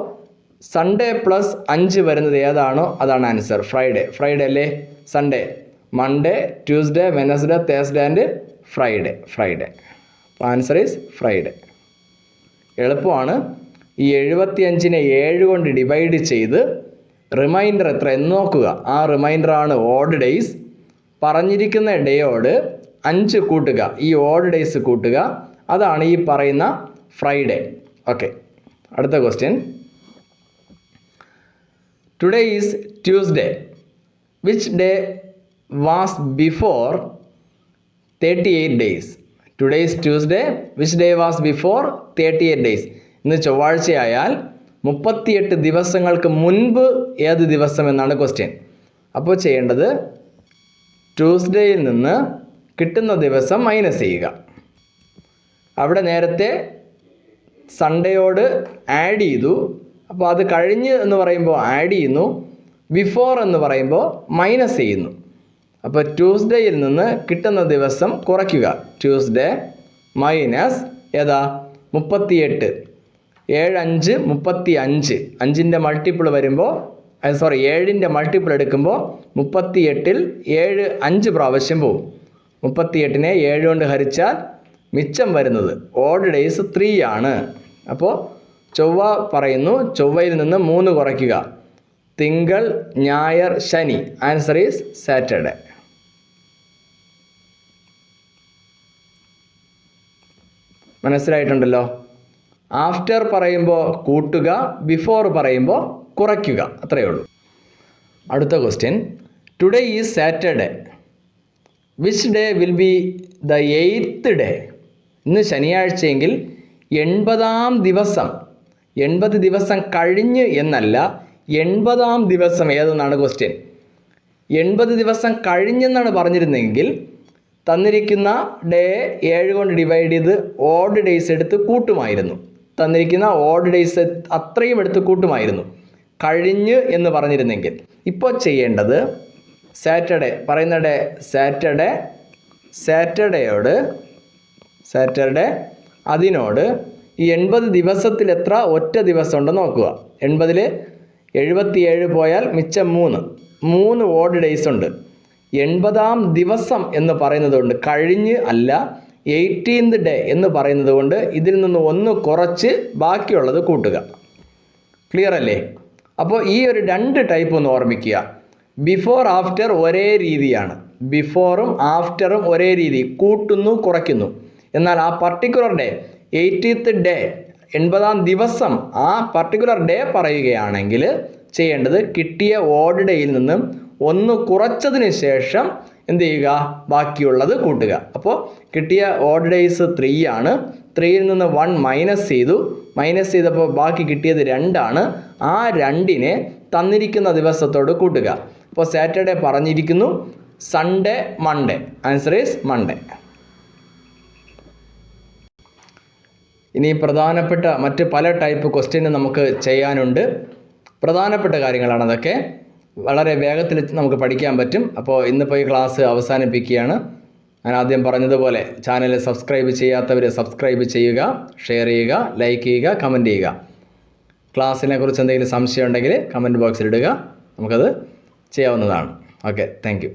സൺഡേ പ്ലസ് 5 വരുന്നത് ഏതാണോ അതാണ് ആൻസർ. ഫ്രൈഡേ അല്ലേ Sunday? Monday, Tuesday, Wednesday, Thursday and Friday. അപ്പോൾ ആൻസർ ഈസ് ഫ്രൈഡേ. എളുപ്പമാണ്. ഈ 75-നെ 7 കൊണ്ട് ഡിവൈഡ് ചെയ്ത് റിമൈൻഡർ എത്ര എന്ന് നോക്കുക. ആ റിമൈൻഡറാണ് ഓഡ് ഡേയ്സ്. പറഞ്ഞിരിക്കുന്ന ഡേയോട് 5 കൂട്ടുക, ഈ ഓഡ് ഡേയ്സ് കൂട്ടുക, അതാണ് ഈ പറയുന്ന ഫ്രൈഡേ. ഓക്കെ, അടുത്ത question. Today is Tuesday. Which day was before 38 days? Today is Tuesday. Which day was before 38 days? ഇന്ന് ചൊവ്വാഴ്ചയായാൽ 38 ദിവസങ്ങൾക്ക് മുൻപ് ഏത് ദിവസം എന്നാണ് ക്വസ്റ്റ്യൻ. അപ്പോൾ ചെയ്യേണ്ടത്, ട്യൂസ്ഡേയിൽ നിന്ന് കിട്ടുന്ന ദിവസം മൈനസ് ചെയ്യുക. അവിടെ നേരത്തെ സൺഡേയോട് ആഡ് ചെയ്തു, അപ്പോൾ അത് കഴിഞ്ഞ് എന്ന് പറയുമ്പോൾ ആഡ് ചെയ്യുന്നു, ബിഫോർ എന്ന് പറയുമ്പോൾ മൈനസ് ചെയ്യുന്നു. അപ്പോൾ ട്യൂസ്ഡേയിൽ നിന്ന് കിട്ടുന്ന ദിവസം കുറയ്ക്കുക. ട്യൂസ്ഡേ മൈനസ് ഏതാ 38, 7, 5, 35. 5-ൻ്റെ മൾട്ടിപ്പിൾ വരുമ്പോൾ 7-ൻ്റെ മൾട്ടിപ്പിൾ എടുക്കുമ്പോൾ 38-ൽ 7 5 പ്രാവശ്യം പോകും. 38-നെ 7 കൊണ്ട് ഹരിച്ചാൽ മിച്ചം വരുന്നത് ഓഡ് ഡേയ്സ് 3 ആണ്. അപ്പോൾ ചൊവ്വ പറയുന്നു, ചൊവ്വയിൽ നിന്ന് 3 കുറയ്ക്കുക. തിങ്കൾ, ഞായർ, ശനി. Answer is Saturday. മനസ്സിലായിട്ടുണ്ടല്ലോ? ആഫ്റ്റർ പറയുമ്പോൾ കൂട്ടുക, ബിഫോർ പറയുമ്പോൾ കുറയ്ക്കുക, അത്രയേ ഉള്ളൂ. അടുത്ത question. Today is Saturday. Which day will be the 8th day? ഇന്ന് ശനിയാഴ്ചയെങ്കിൽ 80-ാം ദിവസം. 80 ദിവസം കഴിഞ്ഞ് എന്നല്ല, 80-ാം ദിവസം ഏതെന്നാണ് ക്വസ്റ്റ്യൻ. 80 ദിവസം കഴിഞ്ഞെന്നാണ് പറഞ്ഞിരുന്നെങ്കിൽ തന്നിരിക്കുന്ന ഡേ 7 കൊണ്ട് ഡിവൈഡ് ചെയ്ത് ഓഡ് ഡേയ്സ് എടുത്ത് കൂട്ടുമായിരുന്നു. തന്നിരിക്കുന്ന ഓഡ് ഡേയ്സ് അത്രയും എടുത്ത് കൂട്ടുമായിരുന്നു കഴിഞ്ഞ് എന്ന് പറഞ്ഞിരുന്നെങ്കിൽ. ഇപ്പോൾ ചെയ്യേണ്ടത്, സാറ്റർഡേ പറയുന്ന ഡേ സാറ്റർഡേ അതിനോട് ഈ 80 ദിവസത്തിൽ എത്ര ഒറ്റ ദിവസം ഉണ്ടെന്ന് നോക്കുക. 80-ൽ 77 പോയാൽ മിച്ചം 3 ഓഡ് ഡേയ്സ് ഉണ്ട്. 80-ാം ദിവസം എന്ന് പറയുന്നത് കൊണ്ട്, കഴിഞ്ഞ് അല്ല, 18th ഡേ എന്ന് പറയുന്നത് കൊണ്ട് ഇതിൽ നിന്ന് 1 കുറച്ച് ബാക്കിയുള്ളത് കൂട്ടുക. ക്ലിയർ അല്ലേ? അപ്പോൾ ഈ ഒരു 2 ടൈപ്പ് ഒന്ന് ഓർമ്മിക്കുക. ബിഫോർ ആഫ്റ്റർ ഒരേ രീതിയാണ്. ബിഫോറും ആഫ്റ്ററും ഒരേ രീതി, കൂട്ടുന്നു കുറയ്ക്കുന്നു. എന്നാൽ ആ പർട്ടിക്കുലർ ഡേ 80th ഡേ, 80-ാം ദിവസം, ആ പർട്ടിക്കുലർ ഡേ പറയുകയാണെങ്കിൽ ചെയ്യേണ്ടത് കിട്ടിയ ഓഡ് ഡേയിൽ നിന്നും 1 കുറച്ചതിന് ശേഷം എന്ത് ചെയ്യുക, ബാക്കിയുള്ളത് കൂട്ടുക. അപ്പോൾ കിട്ടിയ ഓഡ് ഡേയ്സ് 3 ആണ്. 3-ൽ നിന്ന് 1 മൈനസ് ചെയ്തപ്പോൾ ബാക്കി കിട്ടിയത് 2 ആണ്. ആ 2-നെ തന്നിരിക്കുന്ന ദിവസത്തോട് കൂട്ടുക. അപ്പോൾ സാറ്റർഡേ പറഞ്ഞിരിക്കുന്നു, Sunday Monday. Answer is Monday. ഇനി പ്രധാനപ്പെട്ട മറ്റ് പല ടൈപ്പ് ക്വസ്റ്റ്യൻ നമുക്ക് ചെയ്യാനുണ്ട്. പ്രധാനപ്പെട്ട കാര്യങ്ങളാണ് അതൊക്കെ. വളരെ വേഗത്തിൽ നമുക്ക് പഠിക്കാൻ പറ്റും. അപ്പോൾ ഇന്നിപ്പോൾ ഈ ക്ലാസ് അവസാനിപ്പിക്കുകയാണ്. ഞാൻ ആദ്യം പറഞ്ഞതുപോലെ ചാനൽ സബ്സ്ക്രൈബ് ചെയ്യാത്തവർ സബ്സ്ക്രൈബ് ചെയ്യുക, ഷെയർ ചെയ്യുക, ലൈക്ക് ചെയ്യുക, കമൻറ്റ് ചെയ്യുക. ക്ലാസ്സിനെ കുറിച്ച് എന്തെങ്കിലും സംശയം ഉണ്ടെങ്കിൽ കമൻറ്റ് ബോക്സിൽ ഇടുക, നമുക്കത് ചെയ്യാവുന്നതാണ്. Okay, thank you.